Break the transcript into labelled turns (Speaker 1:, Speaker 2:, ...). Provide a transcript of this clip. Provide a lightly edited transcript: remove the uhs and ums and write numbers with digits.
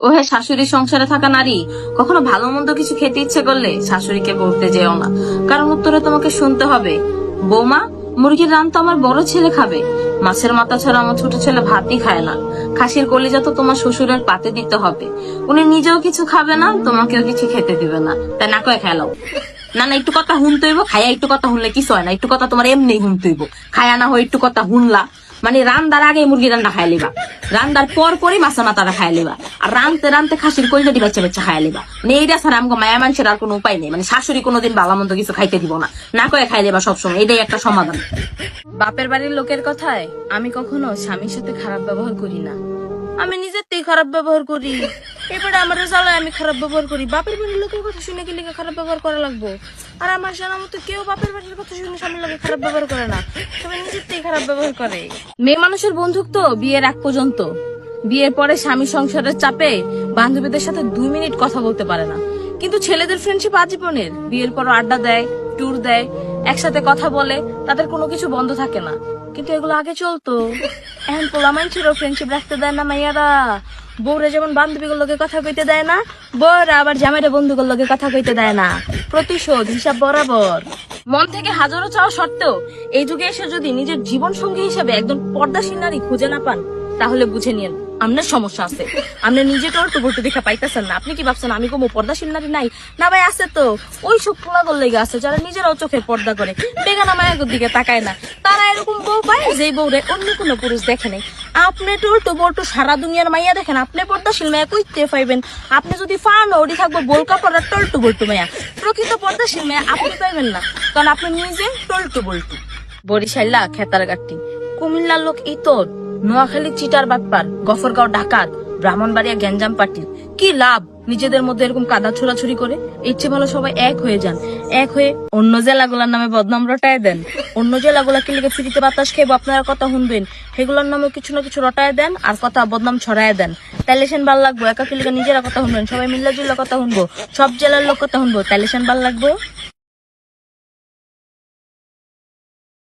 Speaker 1: ওহে শাশুড়ি সংসারে থাকা নারী, কখনো ভালো মন্দ কিছু খেতে ইচ্ছে করলে শাশুড়িকে বলতে যেও না, কারণ উত্তরে তোমাকে শুনতে হবে, বৌমা মুরগির রান তো আমার বড় ছেলে খাবে, মাছের মাথা ছাড়া আমার ছোট ছেলে ভাতই খায় না, খাসির কলিজা তো তোমার শ্বশুরের পাতে দিতে হবে, উনি নিজেও কিছু খাবে না, তোমাকেও কিছু খেতে দিবে না, তাই না কয়ে খেলাও। না না, একটু কথা শুনতে হইব, খায়া একটু কথা শুনলে কিছু হয় না, একটু কথা তোমার এমনি শুনতে হইব, খায়া না হয় একটু কথা শুনলা, মানে রান্দার আগে মুরগি রান্না খাই লিবা, রান্দার পর পরই মাছের মাথাটা খাই লিবা, আর রানতে রানতে খাসির কলিজাটি বাচ্চা বাচ্চা খাই লিবা, মানে এইটা ছাড়া আমাকে মায়া মানুষের আর কোনো উপায় নেই, মানে শাশুড়ি কোনোদিন ভালো মন্দ কিছু খাইতে দিব না, না কয়ে খাই লিবা সবসময়, এটাই একটা সমাধান। বাপের বাড়ির লোকের কথায় আমি কখনো স্বামীর সাথে খারাপ ব্যবহার করি না, আমি নিজের থেকে খারাপ ব্যবহার করি, এবারে আমার জ্বালায় আমি খারাপ ব্যবহার করি, বাপের বাড়ির লোকের কথা শুনে কি লিখে খারাপ ব্যবহার করা লাগবো? আর আমার জানা মতো কেউ বাপের বাড়ির কথা শুনে স্বামীর লোকে খারাপ ব্যবহার করে না, সবাই নিজের থেকে খারাপ ব্যবহার করে। মেয়ে মানুষের বন্ধুত্ব বিয়ের আগ পর্যন্ত, বিয়ের পরে স্বামী সংসারের চাপে বান্ধবীদের সাথে 2 মিনিট কথা বলতে পারে না, কিন্তু ছেলেদের ফ্রেন্ডশিপ আজীবনের, বিয়ের পর আড্ডা দেয়, ট্যুর দেয়, একসাথে কথা বলে, তাদের কোনো কিছু বন্ধ থাকে না, কিন্তু এগুলো আগে চলতো। এখন পোলা মানুষের ফ্রেন্ডশিপ রাখতে দেয় না মাইয়ারা, বউরা যেমন বান্ধবীগুলোকে কথা কইতে দেয় না, বউরা আবার জামাইরা বন্ধুগুলোকে কথা কইতে দেয় না, প্রতিশোধ হিসাব বরাবর। মন থেকে হাজারো চাওয়া সত্ত্বেও এই যুগে এসে যদি নিজের জীবন সঙ্গী হিসেবে একজন পর্দাশীল নারী খুঁজে না পান, তাহলে বুঝে নিন আপনার সমস্যা আছে, আপনি নিজে টল্টু বল্টু দেখা পাইতেছেন না। আপনি কি ভাবছেন আমি কোনো পর্দাশীল নারী নাই? না ভাই, আছে তো, ওই সব পোলাগল লেগে আছে যারা নিজেরাও চোখে পর্দা করে, বেগানা মায়ের দিকে তাকায় না, তারা এরকম বউ পায় যেই বউরে অন্য কোনো পুরুষ দেখে নেই। আপনি টল্টু বল্টু সারা দুনিয়ার মাইয়া দেখেন, আপনি পর্দাশীল মায়া কইতে পাইবেন? আপনি যদি ফান ওডি থাকবো বোলকা পড়ার টল্টু বল্টু মায়া, প্রকৃত পর্দাশীল মায়া আপনি পাইবেন না, কারণ আপনি নিজে টল্টু বল্টু। বরিশাইলা খেতার গাটি, কুমিল্লার লোক ইতর, নোয়াখালী চিটার বাটপার, গফরগাঁও ডাকাত, ব্রাহ্মণবাড়িয়া গ্যাঞ্জাম পার্টির কি লাভ নিজেদের মধ্যে এরকম কাদা ছোড়াছুড়ি করে? ইচ্ছে ভালো সবাই এক হয়ে যান, এক হয়ে অন্য জেলাগুলার নামে বদনাম রটায় দেন, অন্য জেলাগুলাকে লিখে ফ্রিতে বাতাস খেয়ে আপনারা কথা শুনবেন, সেগুলোর নামে কিছু না কিছু রটায় দেন আর কথা বদনাম ছড়ায় দেন, তাইলে সেন ভাল লাগবো? একাকি লিখে নিজেরা কথা শুনবেন, সবাই মিল্লা জুল্লা কথা শুনবো, সব জেলার লোক কথা শুনবো, তাইলে সেন ভাল লাগবো?